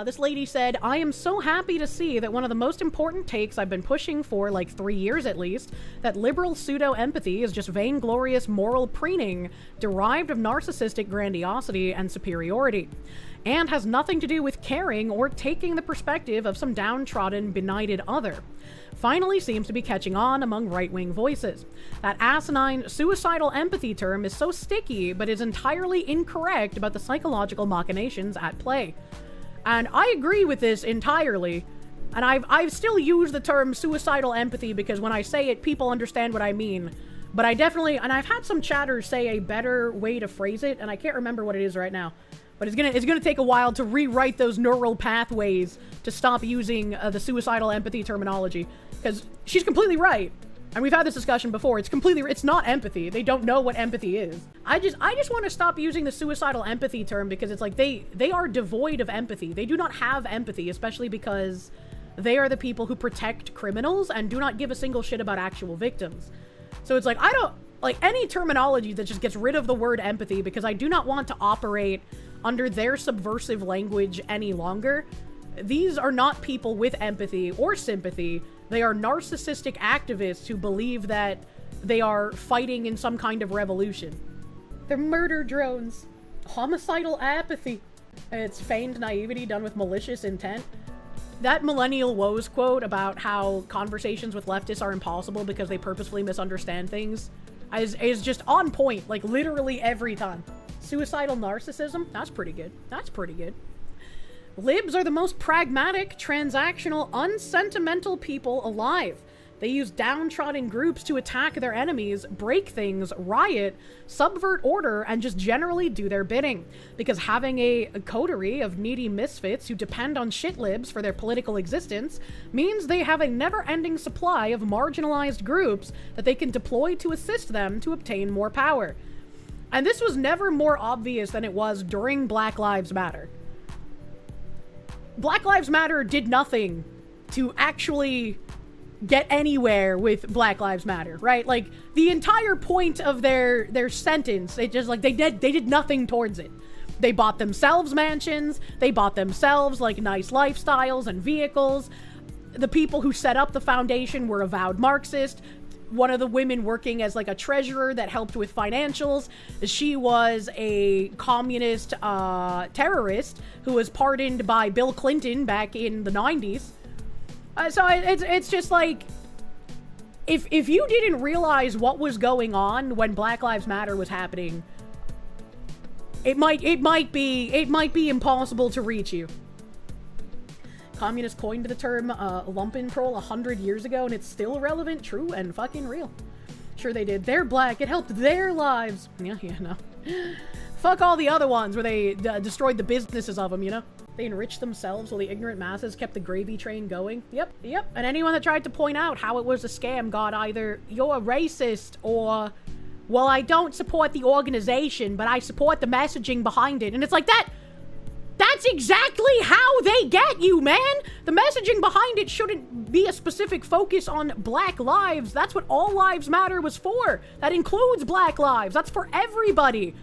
This lady said, I am so happy to see that one of the most important takes I've been pushing for like 3 years at least, that liberal pseudo-empathy is just vainglorious moral preening derived of narcissistic grandiosity and superiority, and has nothing to do with caring or taking the perspective of some downtrodden, benighted other. Finally seems to be catching on among right-wing voices. That asinine suicidal empathy term is so sticky, but is entirely incorrect about the psychological machinations at play. And I agree with this entirely. And I've still used the term suicidal empathy because when I say it, people understand what I mean. But I definitely, and I've had some chatters say a better way to phrase it, and I can't remember what it is right now. But it's gonna take a while to rewrite those neural pathways to stop using the suicidal empathy terminology. Because she's completely right. And we've had this discussion before. It's not empathy. They don't know what empathy is. I just want to stop using the suicidal empathy term because it's like they are devoid of empathy. They do not have empathy, especially because they are the people who protect criminals and do not give a single shit about actual victims. So it's like, I don't like any terminology that just gets rid of the word empathy because I do not want to operate under their subversive language any longer. These are not people with empathy or sympathy. They are narcissistic activists who believe that they are fighting in some kind of revolution. They're murder drones. Homicidal apathy. It's feigned naivety done with malicious intent. That millennial woes quote about how conversations with leftists are impossible because they purposefully misunderstand things is just on point, like literally every time. Suicidal narcissism? That's pretty good. That's pretty good. Libs are the most pragmatic, transactional, unsentimental people alive. They use downtrodden groups to attack their enemies, break things, riot, subvert order, and just generally do their bidding. Because having a coterie of needy misfits who depend on shit libs for their political existence means they have a never-ending supply of marginalized groups that they can deploy to assist them to obtain more power. And this was never more obvious than it was during Black Lives Matter. Black Lives Matter did nothing to actually get anywhere with Black Lives Matter, right? Like, the entire point of their sentence, it just, like, they did nothing towards it. They bought themselves mansions, they bought themselves, like, nice lifestyles and vehicles. The people who set up the foundation were avowed Marxist. One of the women working as, like, a treasurer that helped with financials, she was a communist terrorist who was pardoned by Bill Clinton back in the 90s. So it's just like, if you didn't realize what was going on when Black Lives Matter was happening, it might be impossible to reach you. Communists coined the term lumpenproll 100 years ago, and it's still relevant, true, and fucking real. Sure they did. They're black. It helped their lives. Yeah, no. Fuck all the other ones where they destroyed the businesses of them, you know? They enriched themselves while the ignorant masses kept the gravy train going. Yep. And anyone that tried to point out how it was a scam got either, you're a racist, or, well, I don't support the organization, but I support the messaging behind it. And it's like, that's exactly how they get you, man! The messaging behind it shouldn't be a specific focus on Black lives. That's what All Lives Matter was for. That includes Black lives. That's for everybody.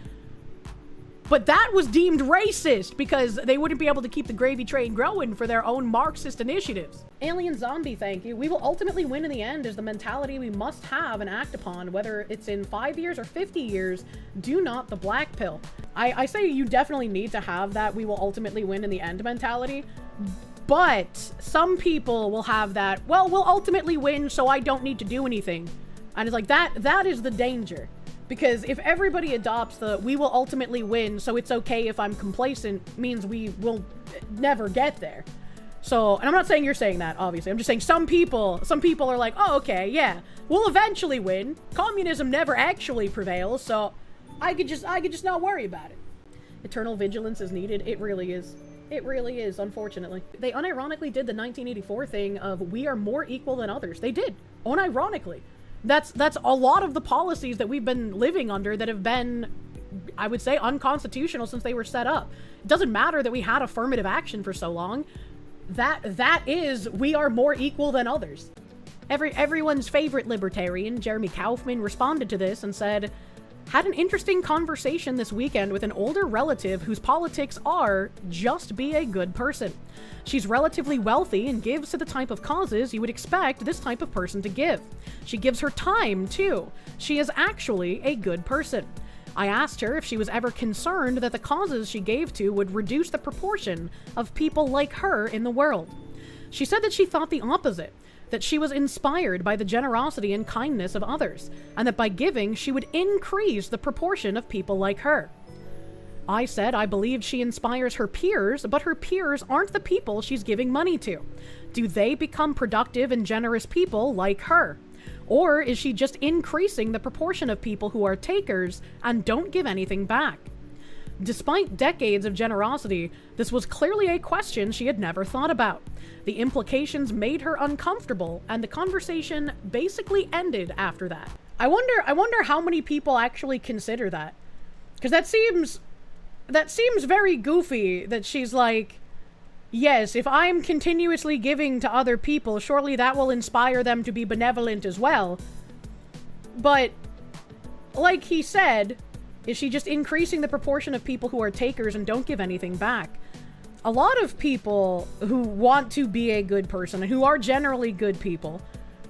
But that was deemed racist because they wouldn't be able to keep the gravy train growing for their own Marxist initiatives. Alien Zombie, thank you. We will ultimately win in the end is the mentality we must have and act upon, whether it's in 5 years or 50 years. Do not the black pill. I say you definitely need to have that we will ultimately win in the end mentality, but some people will have that, well, we'll ultimately win, so I don't need to do anything. And it's like, that is the danger. Because if everybody adopts the we will ultimately win, so it's okay if I'm complacent, means we will never get there. So, and I'm not saying you're saying that, obviously. I'm just saying some people are like, oh, okay, yeah, we'll eventually win. Communism never actually prevails, so I could just not worry about it. Eternal vigilance is needed. It really is. It really is, unfortunately. They unironically did the 1984 thing of we are more equal than others. They did, unironically. That's a lot of the policies that we've been living under that have been, I would say, unconstitutional since they were set up. It doesn't matter that we had affirmative action for so long. That is, we are more equal than others. Everyone's favorite libertarian, Jeremy Kaufman, responded to this and said, Had an interesting conversation this weekend with an older relative whose politics are just be a good person. She's relatively wealthy and gives to the type of causes you would expect this type of person to give. She gives her time, too. She is actually a good person. I asked her if she was ever concerned that the causes she gave to would reduce the proportion of people like her in the world. She said that she thought the opposite, that she was inspired by the generosity and kindness of others, and that by giving she would increase the proportion of people like her. I said I believed she inspires her peers, but her peers aren't the people she's giving money to. Do they become productive and generous people like her? Or is she just increasing the proportion of people who are takers and don't give anything back? Despite decades of generosity, this was clearly a question she had never thought about. The implications made her uncomfortable, and the conversation basically ended after that. I wonder how many people actually consider that. Because that seems very goofy that she's like, yes, if I'm continuously giving to other people, surely that will inspire them to be benevolent as well. But, like he said, is she just increasing the proportion of people who are takers and don't give anything back? A lot of people who want to be a good person, and who are generally good people,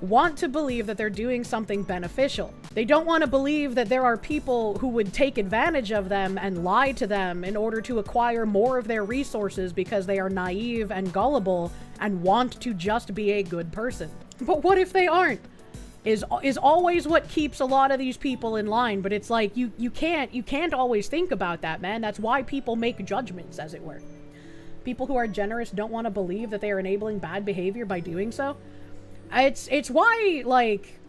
want to believe that they're doing something beneficial. They don't want to believe that there are people who would take advantage of them and lie to them in order to acquire more of their resources because they are naive and gullible and want to just be a good person. But what if they aren't? Is always what keeps a lot of these people in line, but it's like you can't always think about that, man. That's why people make judgments, as it were. People who are generous don't want to believe that they are enabling bad behavior by doing so. It's why, like,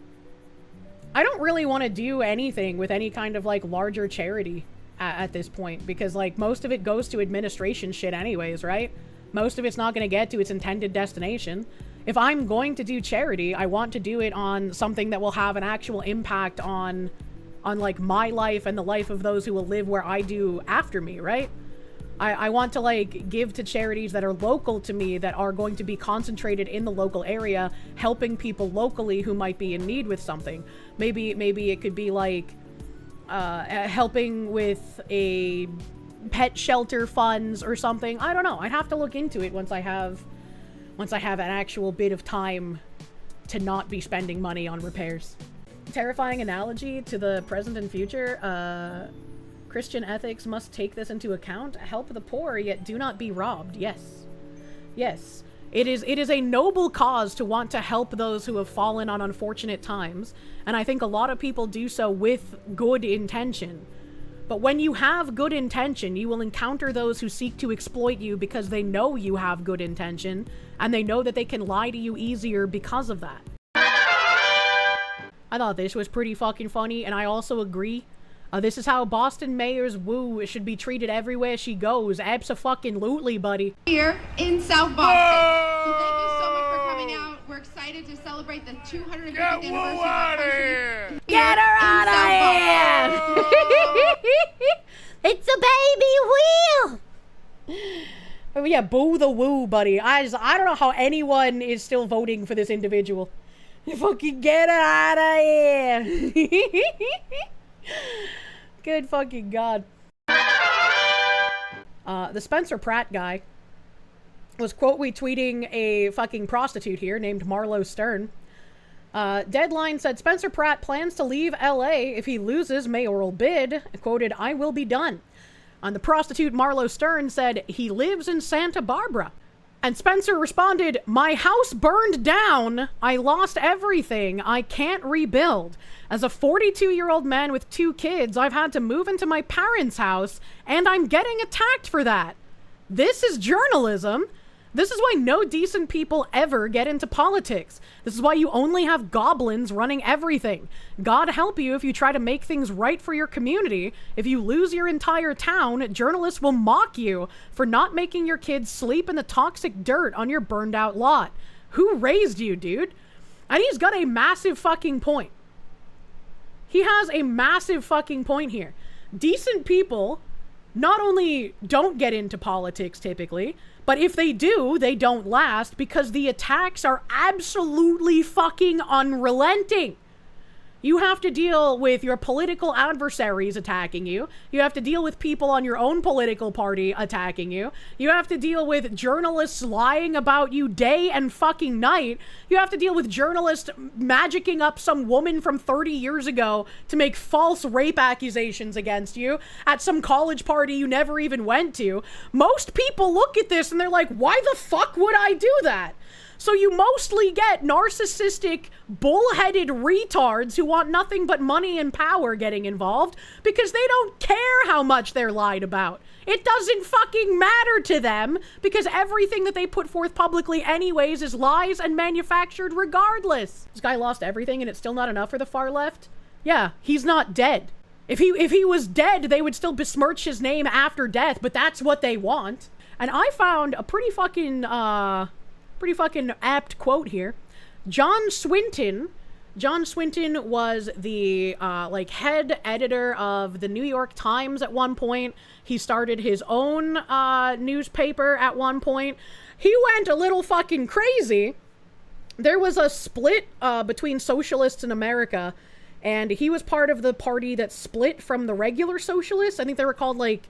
I don't really want to do anything with any kind of, like, larger charity at this point, because, like, most of it goes to administration shit anyways, right? Most of it's not going to get to its intended destination. If I'm going to do charity, I want to do it on something that will have an actual impact on like, my life and the life of those who will live where I do after me, right? I want to, like, give to charities that are local to me, that are going to be concentrated in the local area, helping people locally who might be in need with something. Maybe it could be, like, helping with a pet shelter funds or something. I don't know. I'd have to look into it once I have an actual bit of time to not be spending money on repairs. Terrifying analogy to the present and future. Christian ethics must take this into account. Help the poor, yet do not be robbed. Yes. Yes. It is a noble cause to want to help those who have fallen on unfortunate times, and I think a lot of people do so with good intention. But when you have good intention, you will encounter those who seek to exploit you because they know you have good intention, and they know that they can lie to you easier because of that. I thought this was pretty fucking funny, and I also agree. This is how Boston Mayor's Woo should be treated everywhere she goes. Abso-fucking-lutely, buddy. Here in South Boston. So thank you so much for coming out. We're excited to celebrate the 250th anniversary of our country. Get her out of here! It's a baby wheel! Oh, yeah, boo the woo, buddy. I don't know how anyone is still voting for this individual. You fucking get her out of here! Good fucking God. The Spencer Pratt guy was quote retweeting a fucking prostitute here named Marlo Stern. Deadline said Spencer Pratt plans to leave LA if he loses mayoral bid. Quoted, "I will be done." The prostitute Marlo Stern said he lives in Santa Barbara. And Spencer responded, "My house burned down. I lost everything. I can't rebuild. As a 42-year-old man with 2 kids, I've had to move into my parents' house, and I'm getting attacked for that. This is journalism. This is why no decent people ever get into politics. This is why you only have goblins running everything. God help you if you try to make things right for your community. If you lose your entire town, journalists will mock you for not making your kids sleep in the toxic dirt on your burned out lot. Who raised you, dude?" And he's got a massive fucking point. He has a massive fucking point here. Decent people not only don't get into politics typically, but if they do, they don't last because the attacks are absolutely fucking unrelenting. You have to deal with your political adversaries attacking you. You have to deal with people on your own political party attacking you. You have to deal with journalists lying about you day and fucking night. You have to deal with journalists magicking up some woman from 30 years ago to make false rape accusations against you at some college party you never even went to. Most people look at this and they're like, why the fuck would I do that? So you mostly get narcissistic, bullheaded retards who want nothing but money and power getting involved because they don't care how much they're lied about. It doesn't fucking matter to them because everything that they put forth publicly anyways is lies and manufactured regardless. This guy lost everything and it's still not enough for the far left? Yeah, he's not dead. If he was dead, they would still besmirch his name after death, but that's what they want. And I found a pretty fucking apt quote here. John Swinton was the head editor of the New York Times at one point. He started his own newspaper at one point. He went a little fucking crazy. There was a split between socialists in America, and he was part of the party that split from the regular socialists. I think they were called like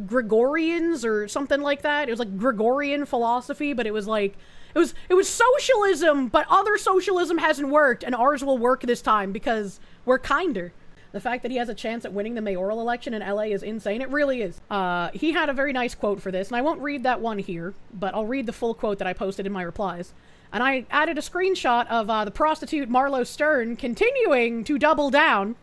Gregorians or something like that. It was like Gregorian philosophy, but it was like it was socialism, but other socialism hasn't worked, and ours will work this time because we're kinder. The fact that he has a chance at winning the mayoral election in LA is insane. It really is. He had a very nice quote for this, and I won't read that one here, but I'll read the full quote that I posted in my replies. And I added a screenshot of the prostitute Marlo Stern continuing to double down.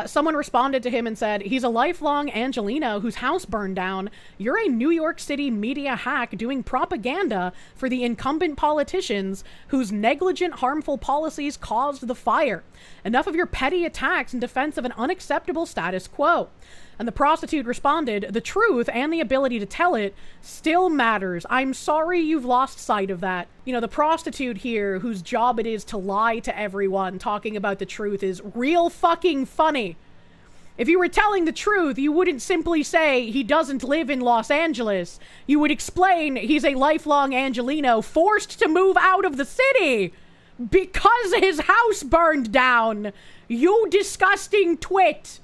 Someone responded to him and said, he's a lifelong Angelino whose house burned down. You're a New York City media hack doing propaganda for the incumbent politicians whose negligent, harmful policies caused the fire. Enough of your petty attacks in defense of an unacceptable status quo. And the prostitute responded, the truth and the ability to tell it still matters. I'm sorry you've lost sight of that. You know, the prostitute here, whose job it is to lie to everyone, talking about the truth is real fucking funny. If you were telling the truth, you wouldn't simply say he doesn't live in Los Angeles. You would explain he's a lifelong Angelino forced to move out of the city because his house burned down. You disgusting twit.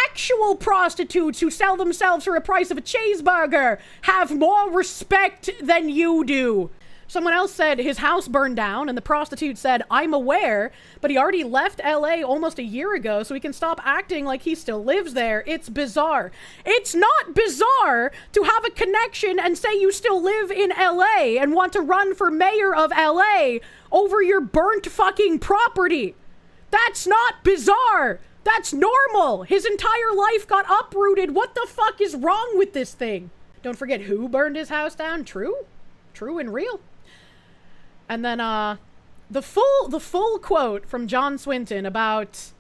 Actual prostitutes who sell themselves for a price of a cheeseburger have more respect than you do. Someone else said his house burned down, and the prostitute said, I'm aware, but he already left LA almost a year ago, so he can stop acting like he still lives there. It's bizarre. It's not bizarre to have a connection and say you still live in LA and want to run for mayor of LA over your burnt fucking property. That's not bizarre. That's normal. His entire life got uprooted. What the fuck is wrong with this thing? Don't forget who burned his house down. True and real. And then the full quote from John Swinton about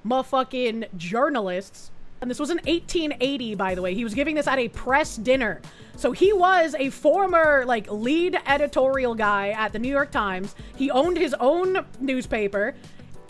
motherfucking journalists. And this was in 1880, by the way. He was giving this at a press dinner. So he was a former lead editorial guy at the New York Times. He owned his own newspaper.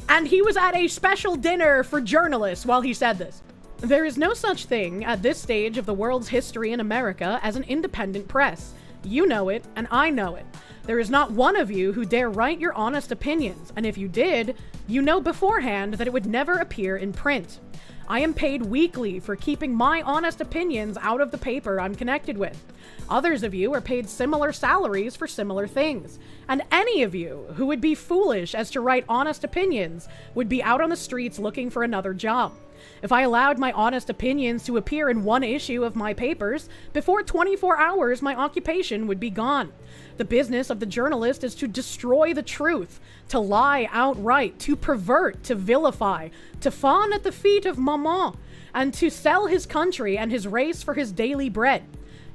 And he was at a special dinner for journalists while he said this. There is no such thing at this stage of the world's history in America as an independent press. You know it, and I know it. There is not one of you who dare write your honest opinions, and if you did, you know beforehand that it would never appear in print. I am paid weekly for keeping my honest opinions out of the paper I'm connected with. Others of you are paid similar salaries for similar things. And any of you who would be foolish as to write honest opinions would be out on the streets looking for another job. If I allowed my honest opinions to appear in one issue of my papers, before 24 hours my occupation would be gone. The business of the journalist is to destroy the truth, to lie outright, to pervert, to vilify, to fawn at the feet of maman, and to sell his country and his race for his daily bread.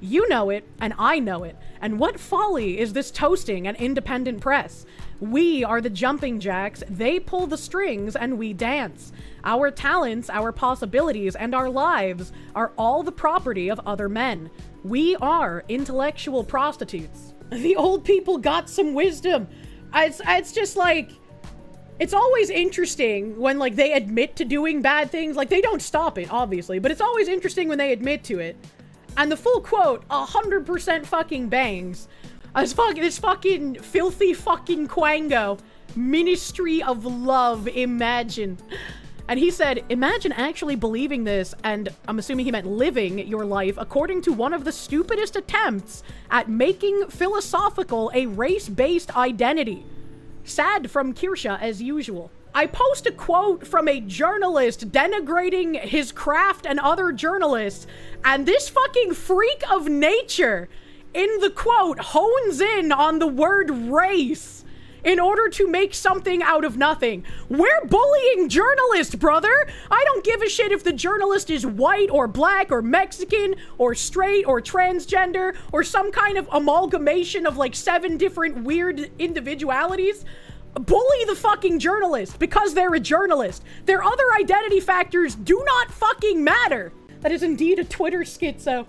You know it, and I know it. And what folly is this toasting an independent press? We are the jumping jacks, they pull the strings, and we dance. Our talents, our possibilities, and our lives are all the property of other men. We are intellectual prostitutes. The old people got some wisdom. It's just it's always interesting when they admit to doing bad things. They don't stop it, obviously, but it's always interesting when they admit to it. And the full quote 100% fucking bangs. This fucking filthy fucking quango Ministry of Love, imagine. And he said, imagine actually believing this, and I'm assuming he meant living your life according to one of the stupidest attempts at making philosophical a race-based identity. Sad from Kirsche as usual. I post a quote from a journalist denigrating his craft and other journalists, and this fucking freak of nature in the quote hones in on the word race in order to make something out of nothing. We're bullying journalists, brother! I don't give a shit if the journalist is white or black or Mexican or straight or transgender or some kind of amalgamation of like 7 different weird individualities. Bully the fucking journalist because they're a journalist. Their other identity factors do not fucking matter. That is indeed a Twitter schizo.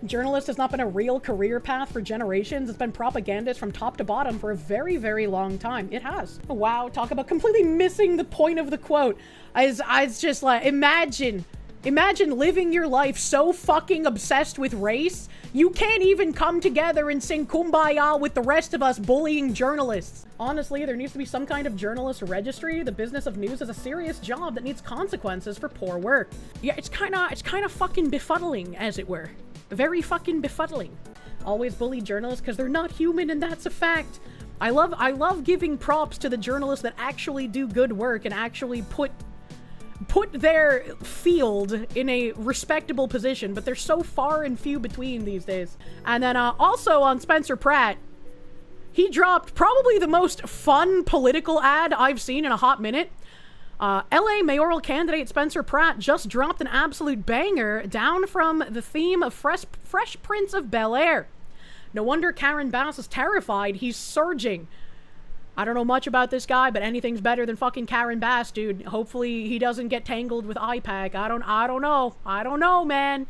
Journalist has not been a real career path for generations. It's been propagandist from top to bottom for a very, very long time. It has. Wow, talk about completely missing the point of the quote. I was just like, imagine living your life so fucking obsessed with race, you can't even come together and sing Kumbaya with the rest of us bullying journalists. Honestly, there needs to be some kind of journalist registry. The business of news is a serious job that needs consequences for poor work. Yeah, it's kind of fucking befuddling, as it were. Very fucking befuddling. Always bully journalists because they're not human, and that's a fact. I love giving props to the journalists that actually do good work and actually put their field in a respectable position, but they're so far and few between these days. And then also on Spencer Pratt, he dropped probably the most fun political ad I've seen in a hot minute. LA mayoral candidate Spencer Pratt just dropped an absolute banger down from the theme of Fresh Prince of Bel-Air. No wonder Karen Bass is terrified. He's surging. I don't know much about this guy, but anything's better than fucking Karen Bass, dude. Hopefully he doesn't get tangled with IPAC. I don't know, man.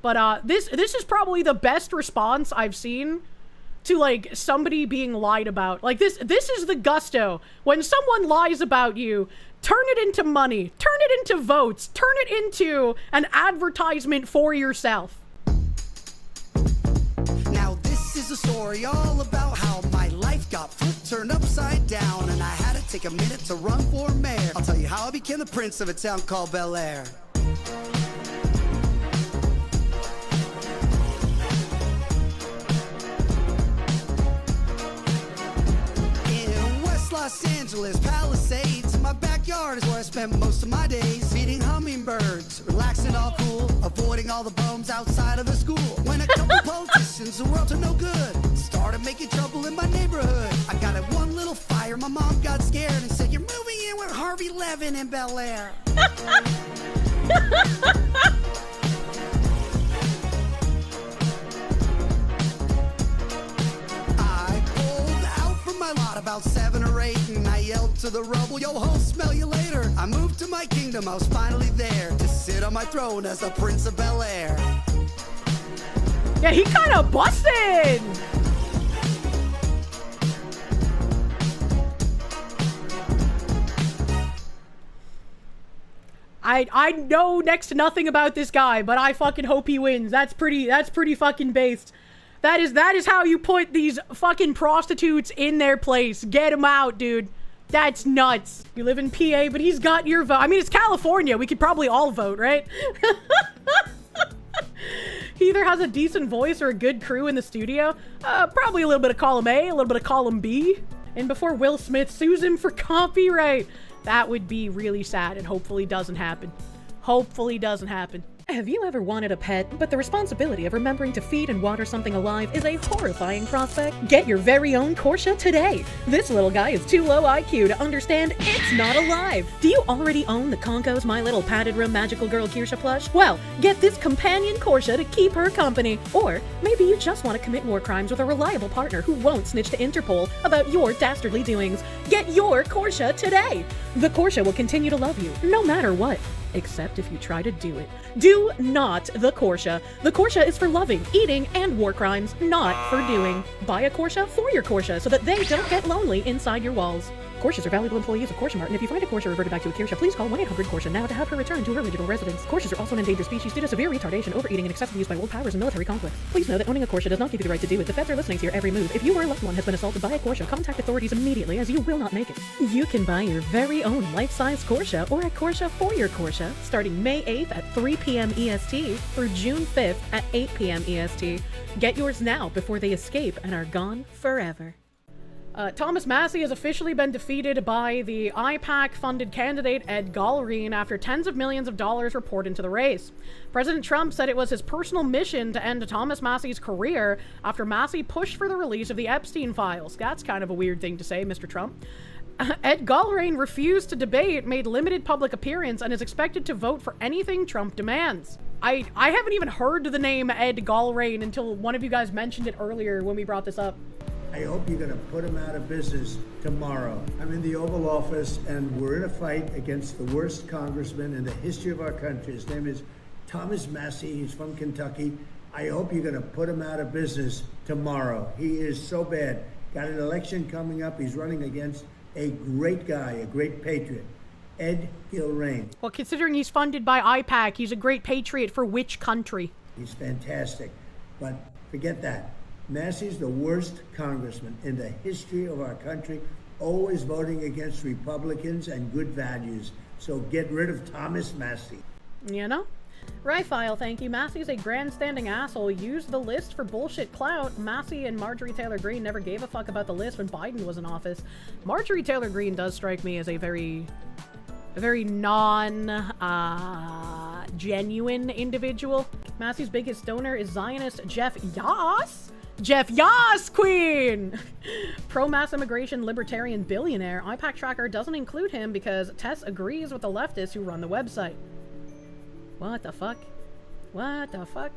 But this is probably the best response I've seen to like somebody being lied about. Like this is the gusto. When someone lies about you, turn it into money, turn it into votes, turn it into an advertisement for yourself. Now this is a story all about how my life got flipped, turned upside down, and I had to take a minute to run for mayor. I'll tell you how I became the prince of a town called Bel-Air. Los Angeles, Palisades, my backyard is where I spent most of my days. Feeding hummingbirds, relaxing all cool, avoiding all the bums outside of the school. When a couple politicians who were up to no good started making trouble in my neighborhood, I got at one little fire, my mom got scared and said, "You're moving in with Harvey Levin in Bel-Air." My lot about 7 or 8, and I yelled to the rubble, "Yo ho, smell you later." I moved to my kingdom, I was finally there to sit on my throne as the Prince of Bel-Air. Yeah, he kind of busted. I know next to nothing about this guy, but I fucking hope he wins. That's pretty fucking based. That is how you put these fucking prostitutes in their place. Get them out, dude. That's nuts. You live in PA, but he's got your vote. I mean, it's California. We could probably all vote, right? He either has a decent voice or a good crew in the studio. Probably a little bit of column A, a little bit of column B. And before Will Smith sues him for copyright, that would be really sad and hopefully doesn't happen. Hopefully doesn't happen. Have you ever wanted a pet, but the responsibility of remembering to feed and water something alive is a horrifying prospect? Get your very own Korsche today. This little guy is too low IQ to understand it's not alive. Do you already own the Conco's My Little Padded Room Magical Girl Kirsche plush? Well, get this companion Korsche to keep her company. Or maybe you just want to commit war crimes with a reliable partner who won't snitch to Interpol about your dastardly doings. Get your Korsche today. The Korsche will continue to love you, no matter what. Except if you try to do it. Do not the Korsche. The Korsche is for loving, eating, and war crimes, not for doing. Buy a Korsche for your Korsche so that they don't get lonely inside your walls. Korsches are valuable employees of Korsche Mart, and if you find a Korsche reverted back to a Kirsche, please call 1-800-KORSCHE now to have her return to her original residence. Korsches are also an endangered species due to severe retardation, overeating, and excessive use by world powers and military conflicts. Please know that owning a Korsche does not give you the right to do it. The feds are listening to your every move. If you or a loved one has been assaulted by a Korsche, contact authorities immediately, as you will not make it. You can buy your very own life-size Korsche or a Korsche for your Korsche starting May 8th at 3 p.m. EST through June 5th at 8 p.m. EST. Get yours now before they escape and are gone forever. Thomas Massie has officially been defeated by the IPAC-funded candidate Ed Gallrein after tens of millions of dollars were poured into the race. President Trump said it was his personal mission to end Thomas Massie's career after Massie pushed for the release of the Epstein files. That's kind of a weird thing to say, Mr. Trump. Ed Gallrein refused to debate, made limited public appearance, and is expected to vote for anything Trump demands. I haven't even heard the name Ed Gallrein until one of you guys mentioned it earlier when we brought this up. I hope you're going to put him out of business tomorrow. I'm in the Oval Office, and we're in a fight against the worst congressman in the history of our country. His name is Thomas Massie. He's from Kentucky. I hope you're going to put him out of business tomorrow. He is so bad. Got an election coming up. He's running against a great guy, a great patriot, Ed Gallrein. Well, considering he's funded by IPAC, he's a great patriot for which country? He's fantastic. But forget that. Massie's the worst congressman in the history of our country, always voting against Republicans and good values. So get rid of Thomas Massie. You know? Raphael, thank you. Massie's a grandstanding asshole. Used the list for bullshit clout. Massie and Marjorie Taylor Greene never gave a fuck about the list when Biden was in office. Marjorie Taylor Greene does strike me as a very genuine individual. Massie's biggest donor is Zionist Jeff Yass. Jeff Yass, queen! Pro-mass immigration libertarian billionaire. IPAC tracker doesn't include him because Tess agrees with the leftists who run the website. What the fuck? What the fuck?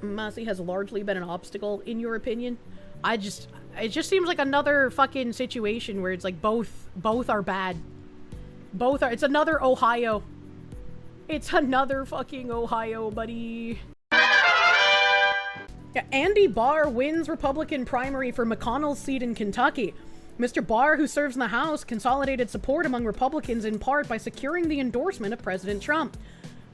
Massie has largely been an obstacle, in your opinion? It just seems like another fucking situation where it's like both are bad. It's another Ohio. It's another fucking Ohio, buddy. Yeah, Andy Barr wins Republican primary for McConnell's seat in Kentucky. Mr. Barr, who serves in the House, consolidated support among Republicans in part by securing the endorsement of President Trump.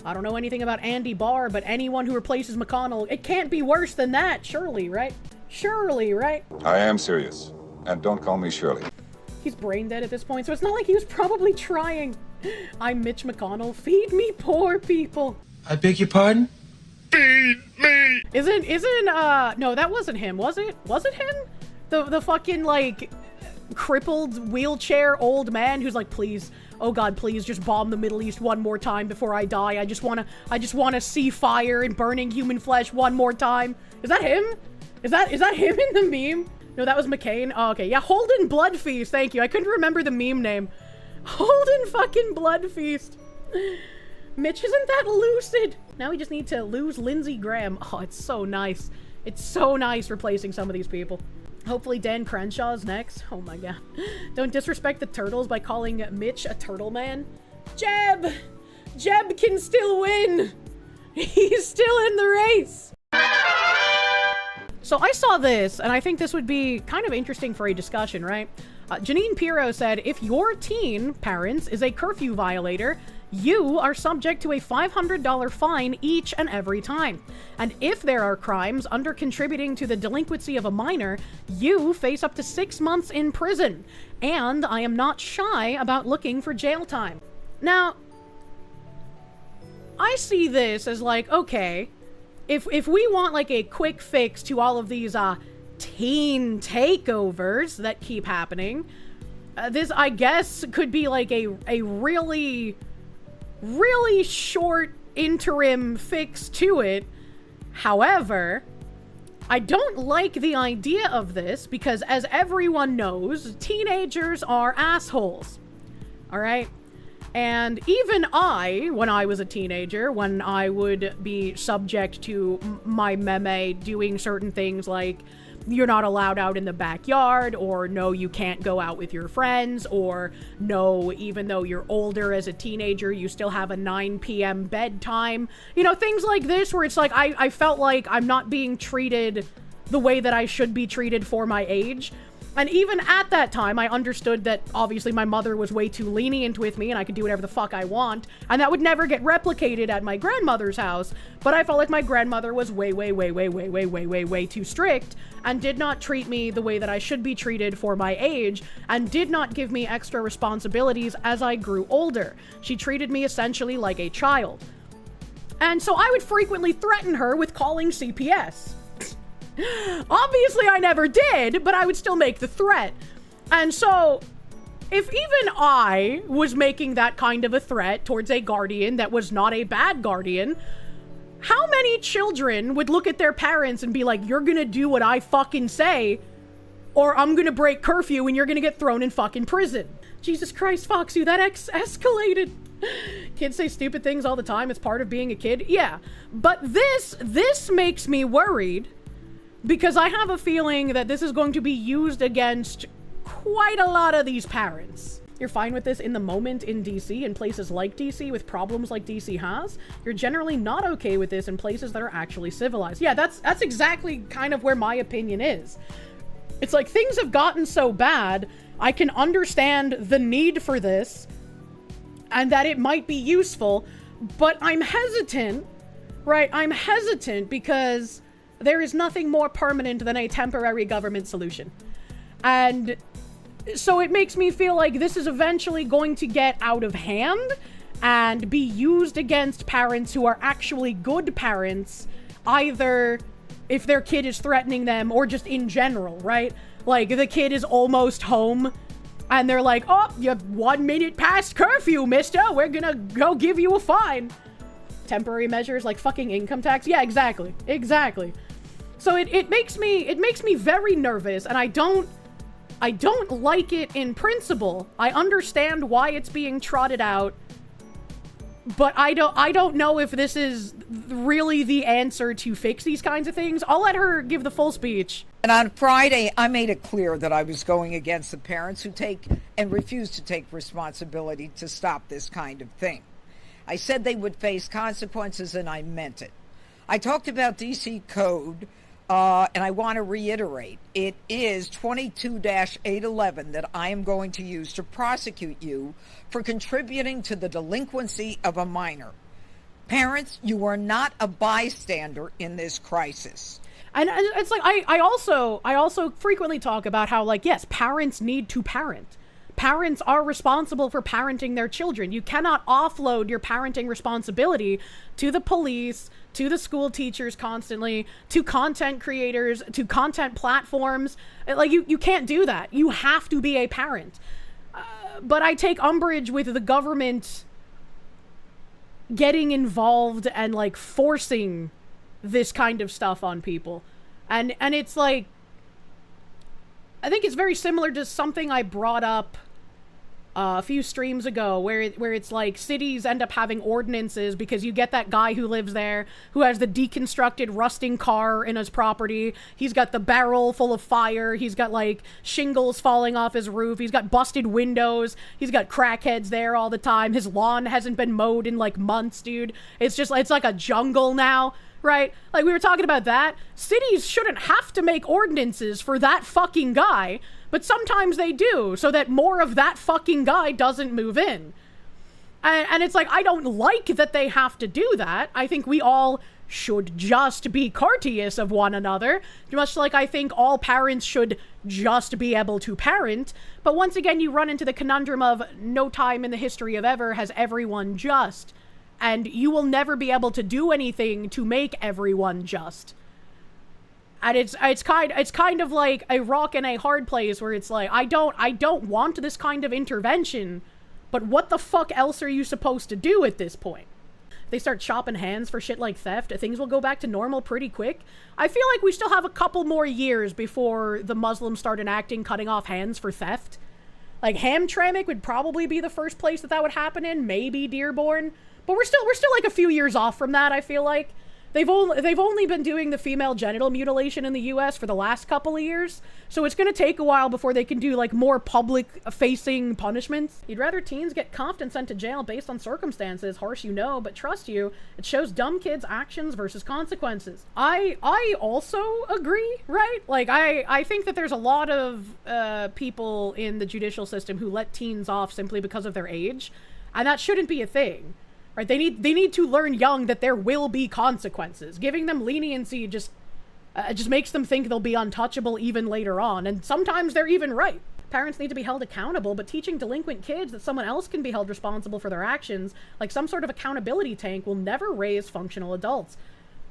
I don't know anything about Andy Barr, but anyone who replaces McConnell, it can't be worse than that, surely, right? Surely, right? I am serious. And don't call me Shirley. He's brain dead at this point, so it's not like he was probably trying. I'm Mitch McConnell. Feed me poor people. I beg your pardon? Feed me! No, that wasn't him, was it? Was it him? The fucking, like, crippled wheelchair old man who's like, please, oh god, please just bomb the Middle East one more time before I die. I just wanna see fire and burning human flesh one more time. Is that him? Is that him in the meme? No, that was McCain. Oh, okay. Yeah, Holden Bloodfeast. Thank you. I couldn't remember the meme name. Holden fucking Bloodfeast. Mitch isn't that lucid. Now we just need to lose Lindsey Graham. Oh, it's so nice. It's so nice replacing some of these people. Hopefully Dan Crenshaw's next. Oh my god. Don't disrespect the turtles by calling Mitch a turtle man. Jeb! Jeb can still win! He's still in the race! So I saw this, and I think this would be kind of interesting for a discussion, right? Jeanine Pirro said, if your teen, parents, is a curfew violator, you are subject to a $500 fine each and every time. And if there are crimes under contributing to the delinquency of a minor, you face up to 6 months in prison. And I am not shy about looking for jail time. Now, I see this as like, okay, if we want like a quick fix to all of these teen takeovers that keep happening, this I guess could be like a really short interim fix to it. However, I don't like the idea of this because, as everyone knows, teenagers are assholes. All right? And even I, when I was a teenager, when I would be subject to my meme doing certain things like, you're not allowed out in the backyard, or no, you can't go out with your friends, or no, even though you're older as a teenager, you still have a 9 p.m. bedtime. You know, things like this where it's like, I felt like I'm not being treated the way that I should be treated for my age. And even at that time, I understood that obviously my mother was way too lenient with me and I could do whatever the fuck I want. And that would never get replicated at my grandmother's house. But I felt like my grandmother was way too strict and did not treat me the way that I should be treated for my age and did not give me extra responsibilities as I grew older. She treated me essentially like a child. And so I would frequently threaten her with calling CPS. Obviously, I never did, but I would still make the threat. And so, if even I was making that kind of a threat towards a guardian that was not a bad guardian, how many children would look at their parents and be like, you're gonna do what I fucking say, or I'm gonna break curfew and you're gonna get thrown in fucking prison? Jesus Christ, Foxu, that escalated. Kids say stupid things all the time. It's part of being a kid. Yeah, but this makes me worried. Because I have a feeling that this is going to be used against quite a lot of these parents. You're fine with this in the moment in DC, in places like DC, with problems like DC has. You're generally not okay with this in places that are actually civilized. Yeah, that's exactly kind of where my opinion is. It's like, things have gotten so bad, I can understand the need for this, and that it might be useful, but I'm hesitant, right? I'm hesitant because there is nothing more permanent than a temporary government solution. And so it makes me feel like this is eventually going to get out of hand and be used against parents who are actually good parents, either if their kid is threatening them or just in general, right? Like, the kid is almost home and they're like, oh, you're 1 minute past curfew, mister. We're gonna go give you a fine. Temporary measures like fucking income tax. Yeah, exactly. So it makes me very nervous, and I don't like it in principle. I understand why it's being trotted out, but I don't know if this is really the answer to fix these kinds of things. I'll let her give the full speech. And on Friday, I made it clear that I was going against the parents who take and refuse to take responsibility to stop this kind of thing. I said they would face consequences, and I meant it. I talked about DC code, and I want to reiterate, it is 22-811 that I am going to use to prosecute you for contributing to the delinquency of a minor. Parents, you are not a bystander in this crisis. And it's like, I also frequently talk about how, like, yes, parents need to parent. Parents are responsible for parenting their children. You cannot offload your parenting responsibility to the police, to the school teachers constantly, to content creators, to content platforms. Like, you can't do that. You have to be a parent. But I take umbrage with the government getting involved and, like, forcing this kind of stuff on people. And it's like, I think it's very similar to something I brought up a few streams ago, where it's like cities end up having ordinances because you get that guy who lives there who has the deconstructed rusting car in his property. He's got the barrel full of fire. He's got like shingles falling off his roof. He's got busted windows. He's got crackheads there all the time. His lawn hasn't been mowed in like months, dude. It's like a jungle now. Right? Like, we were talking about that. Cities shouldn't have to make ordinances for that fucking guy, but sometimes they do, so that more of that fucking guy doesn't move in. And it's like, I don't like that they have to do that. I think we all should just be courteous of one another, much like I think all parents should just be able to parent. But once again, you run into the conundrum of no time in the history of ever has everyone just. And you will never be able to do anything to make everyone just. And it's kind of like a rock and a hard place where it's like, I don't want this kind of intervention, but what the fuck else are you supposed to do at this point? They start chopping hands for shit like theft, things will go back to normal pretty quick. I feel like we still have a couple more years before the Muslims start enacting cutting off hands for theft. Like, Hamtramck would probably be the first place that would happen in, maybe Dearborn. But we're still like a few years off from that, I feel like. they've only been doing the female genital mutilation in the US for the last couple of years, so it's gonna take a while before they can do like more public facing punishments. You'd rather teens get cuffed and sent to jail based on circumstances, harsh you know, but trust you, it shows dumb kids' actions versus consequences. I also agree, right? Like I think that there's a lot of people in the judicial system who let teens off simply because of their age, and that shouldn't be a thing. Right, they need to learn young that there will be consequences. Giving them leniency just makes them think they'll be untouchable even later on, and sometimes they're even right. Parents need to be held accountable, but teaching delinquent kids that someone else can be held responsible for their actions, like some sort of accountability tank, will never raise functional adults.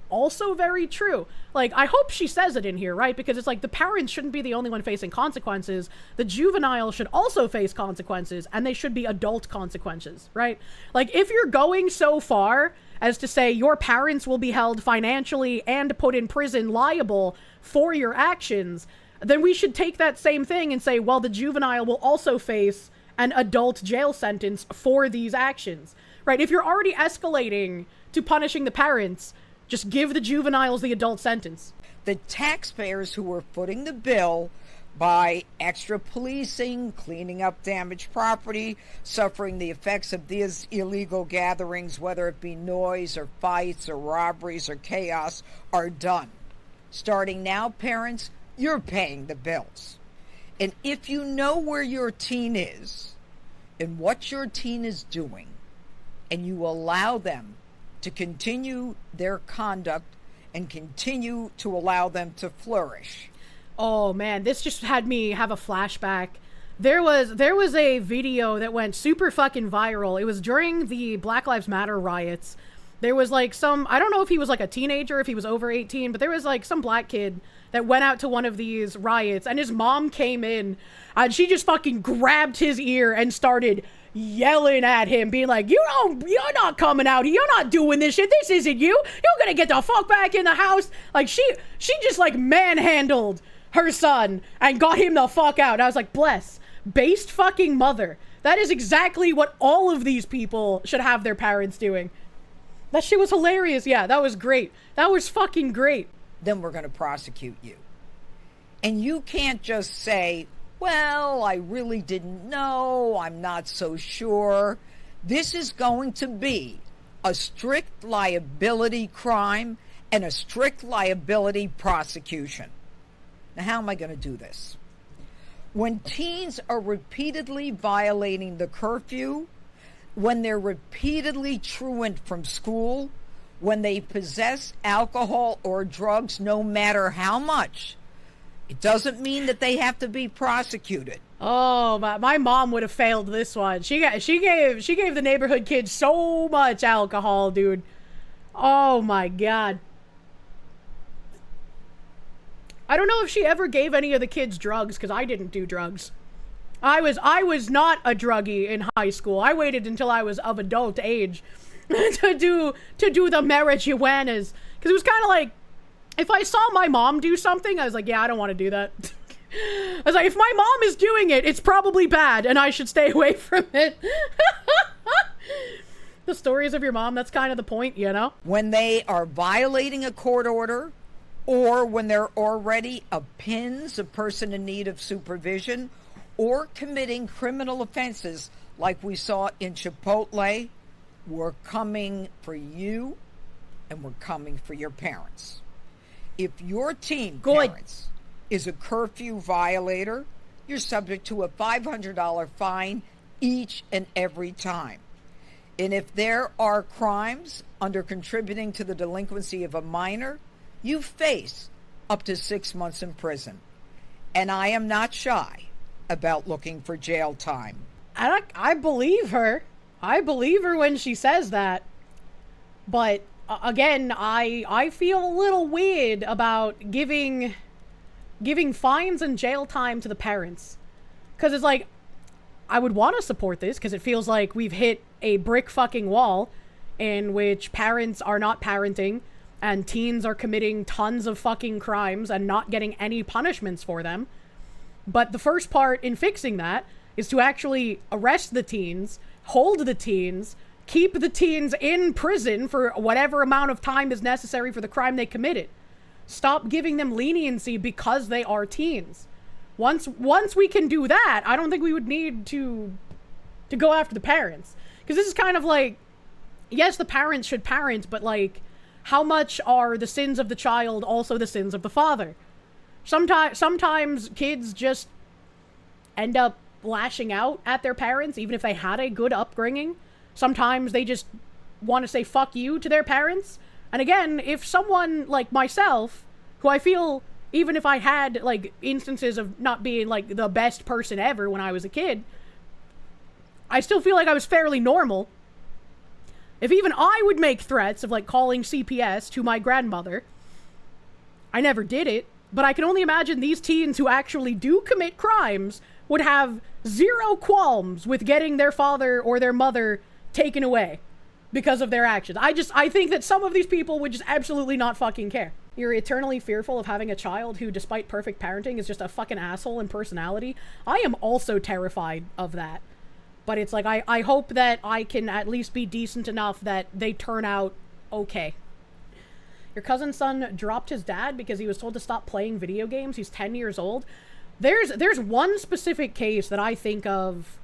Also very true. Like, I hope she says it in here, right? Because it's like the parents shouldn't be the only one facing consequences. The juvenile should also face consequences, and they should be adult consequences, right? Like, if you're going so far as to say your parents will be held financially and put in prison liable for your actions, then we should take that same thing and say, well, the juvenile will also face an adult jail sentence for these actions, right? If you're already escalating to punishing the parents, just give the juveniles the adult sentence. The taxpayers who are footing the bill by extra policing, cleaning up damaged property, suffering the effects of these illegal gatherings, whether it be noise or fights or robberies or chaos, are done. Starting now, parents, you're paying the bills. And if you know where your teen is and what your teen is doing, and you allow them to continue their conduct and continue to allow them to flourish. Oh man, this just had me have a flashback. There was a video that went super fucking viral. It was during the Black Lives Matter riots. There was like some, I don't know if he was like a teenager, if he was over 18, but there was like some black kid that went out to one of these riots, and his mom came in and she just fucking grabbed his ear and started yelling at him, being like, you're not coming out here, you're not doing this shit, this isn't you, you're gonna get the fuck back in the house. Like she just like manhandled her son and got him the fuck out. I was like, bless, based fucking mother. That is exactly what all of these people should have their parents doing. That shit was hilarious. Yeah, that was great. That was fucking great. Then we're gonna prosecute you. And you can't just say, well, I really didn't know, I'm not so sure. This is going to be a strict liability crime and a strict liability prosecution. Now, how am I going to do this? When teens are repeatedly violating the curfew, when they're repeatedly truant from school, when they possess alcohol or drugs, no matter how much, it doesn't mean that they have to be prosecuted. Oh, my mom would have failed this one. She gave the neighborhood kids so much alcohol, dude. Oh my god. I don't know if she ever gave any of the kids drugs, because I didn't do drugs. I was not a druggie in high school. I waited until I was of adult age to do the marijuanas, because it was kind of like, if I saw my mom do something, I was like, yeah, I don't want to do that. I was like, if my mom is doing it, it's probably bad, and I should stay away from it. The stories of your mom, that's kind of the point, you know? When they are violating a court order, or when they're already a PINS, a person in need of supervision, or committing criminal offenses like we saw in Chipotle, we're coming for you, and we're coming for your parents. If your teen, parents, is a curfew violator, you're subject to a $500 fine each and every time. And if there are crimes under contributing to the delinquency of a minor, you face up to 6 months in prison. And I am not shy about looking for jail time. I believe her. I believe her when she says that. But again, I feel a little weird about giving fines and jail time to the parents. Because it's like, I would want to support this because it feels like we've hit a brick fucking wall in which parents are not parenting and teens are committing tons of fucking crimes and not getting any punishments for them. But the first part in fixing that is to actually arrest the teens, hold the teens, keep the teens in prison for whatever amount of time is necessary for the crime they committed. Stop giving them leniency because they are teens. Once we can do that, I don't think we would need to go after the parents. Because this is kind of like, yes, the parents should parent, but like, how much are the sins of the child also the sins of the father? Sometimes kids just end up lashing out at their parents, even if they had a good upbringing. Sometimes they just want to say fuck you to their parents. And again, if someone like myself, who I feel, even if I had like instances of not being like the best person ever when I was a kid, I still feel like I was fairly normal. If even I would make threats of like calling CPS to my grandmother, I never did it, but I can only imagine these teens who actually do commit crimes would have zero qualms with getting their father or their mother taken away because of their actions. I think that some of these people would just absolutely not fucking care. You're eternally fearful of having a child who, despite perfect parenting, is just a fucking asshole in personality. I am also terrified of that. But it's like, I hope that I can at least be decent enough that they turn out okay. Your cousin's son dropped his dad because he was told to stop playing video games. He's 10 years old. There's one specific case that I think of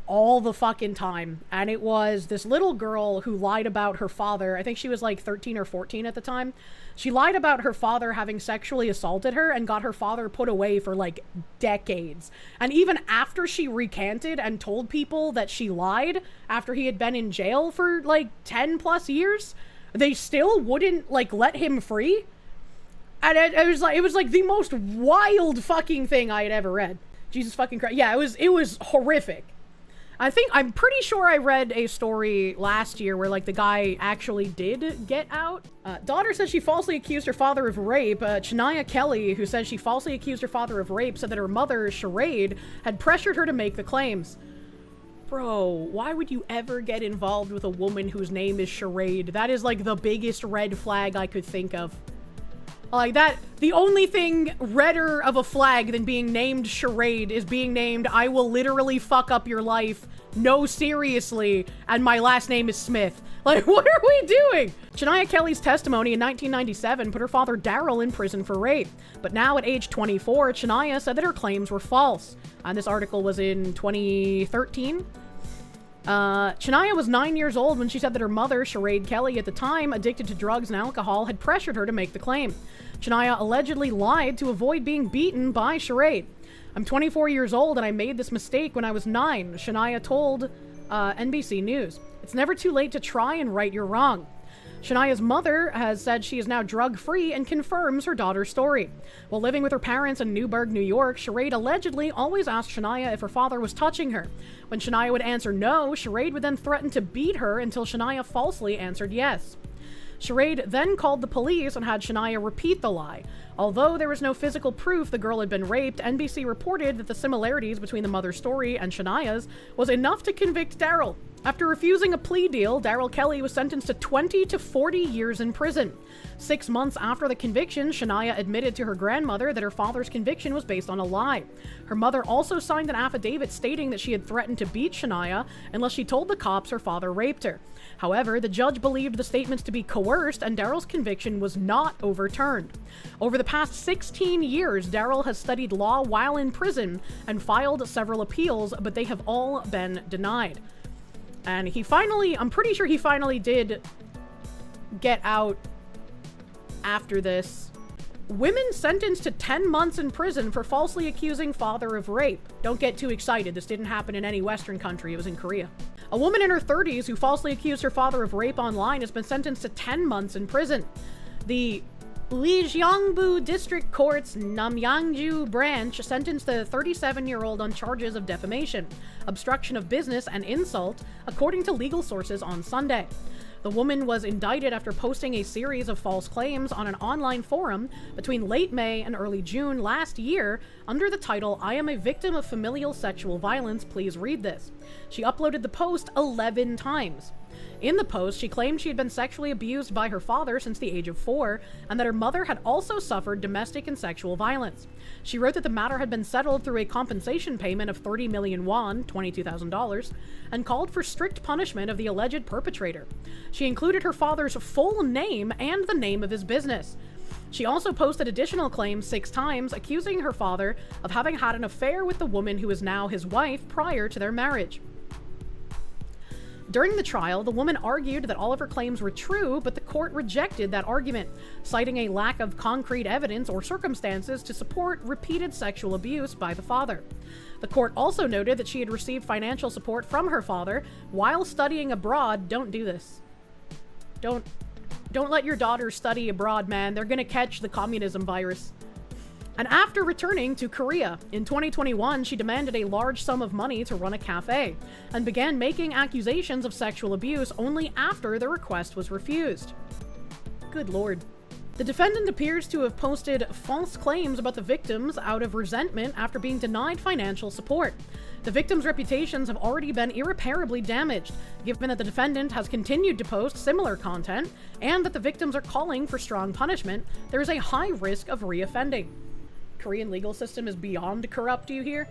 all the fucking time, and it was this little girl who lied about her father. I think she was like 13 or 14 at the time. She lied about her father having sexually assaulted her and got her father put away for like decades. And even after she recanted and told people that she lied after he had been in jail for like 10 plus years, they still wouldn't like let him free. And it was like the most wild fucking thing I had ever read. Jesus fucking Christ. Yeah, it was horrific. I'm pretty sure I read a story last year where, like, the guy actually did get out. Daughter says she falsely accused her father of rape. Chania Kelly, who says she falsely accused her father of rape, said that her mother, Charade, had pressured her to make the claims. Bro, why would you ever get involved with a woman whose name is Charade? That is, like, the biggest red flag I could think of. Like, that, the only thing redder of a flag than being named Charade is being named, I will literally fuck up your life, no seriously, and my last name is Smith. Like, what are we doing? Chania Kelly's testimony in 1997 put her father Daryl in prison for rape. But now at age 24, Chania said that her claims were false. And this article was in 2013. Chania was 9 years old when she said that her mother, Charade Kelly, at the time addicted to drugs and alcohol, had pressured her to make the claim. Chania allegedly lied to avoid being beaten by Charade. I'm 24 years old and I made this mistake when I was 9, Chania told NBC News. It's never too late to try and right your wrong. Shania's mother has said she is now drug-free and confirms her daughter's story. While living with her parents in Newburgh, New York, Charade allegedly always asked Chania if her father was touching her. When Chania would answer no, Charade would then threaten to beat her until Chania falsely answered yes. Charade then called the police and had Chania repeat the lie. Although there was no physical proof the girl had been raped, NBC reported that the similarities between the mother's story and Shania's was enough to convict Daryl. After refusing a plea deal, Daryl Kelly was sentenced to 20 to 40 years in prison. 6 months after the conviction, Chania admitted to her grandmother that her father's conviction was based on a lie. Her mother also signed an affidavit stating that she had threatened to beat Chania unless she told the cops her father raped her. However, the judge believed the statements to be coerced and Daryl's conviction was not overturned. Over the past 16 years, Daryl has studied law while in prison and filed several appeals, but they have all been denied. And I'm pretty sure he finally did get out after this. Women sentenced to 10 months in prison for falsely accusing father of rape. Don't get too excited. This didn't happen in any Western country. It was in Korea. A woman in her 30s who falsely accused her father of rape online has been sentenced to 10 months in prison. The Uijeongbu District Court's Namyangju branch sentenced the 37-year-old on charges of defamation, obstruction of business, and insult, according to legal sources on Sunday. The woman was indicted after posting a series of false claims on an online forum between late May and early June last year under the title, "I am a victim of familial sexual violence, please read this." She uploaded the post 11 times. In the post, she claimed she had been sexually abused by her father since the age of 4, and that her mother had also suffered domestic and sexual violence. She wrote that the matter had been settled through a compensation payment of 30 million won, $22,000, and called for strict punishment of the alleged perpetrator. She included her father's full name and the name of his business. She also posted additional claims 6 times, accusing her father of having had an affair with the woman who is now his wife prior to their marriage. During the trial, the woman argued that all of her claims were true, but the court rejected that argument, citing a lack of concrete evidence or circumstances to support repeated sexual abuse by the father. The court also noted that she had received financial support from her father while studying abroad. Don't do this. Don't let your daughter study abroad, man. They're gonna catch the communism virus. And after returning to Korea, in 2021, she demanded a large sum of money to run a cafe, and began making accusations of sexual abuse only after the request was refused. Good lord. The defendant appears to have posted false claims about the victims out of resentment after being denied financial support. The victims' reputations have already been irreparably damaged, given that the defendant has continued to post similar content, and that the victims are calling for strong punishment. There is a high risk of reoffending. Korean legal system is beyond corrupt, do you hear?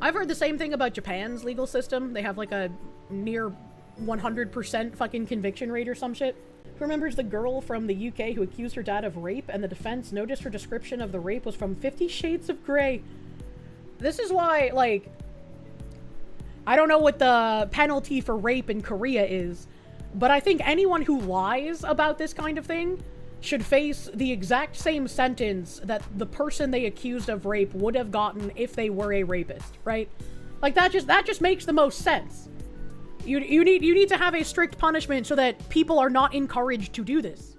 I've heard the same thing about Japan's legal system. They have like a near 100% fucking conviction rate or some shit. Who remembers the girl from the UK who accused her dad of rape, and the defense noticed her description of the rape was from 50 Shades of Grey? This is why, like, I don't know what the penalty for rape in Korea is, but I think anyone who lies about this kind of thing should face the exact same sentence that the person they accused of rape would have gotten if they were a rapist, right? Like, that just makes the most sense. You need to have a strict punishment so that people are not encouraged to do this.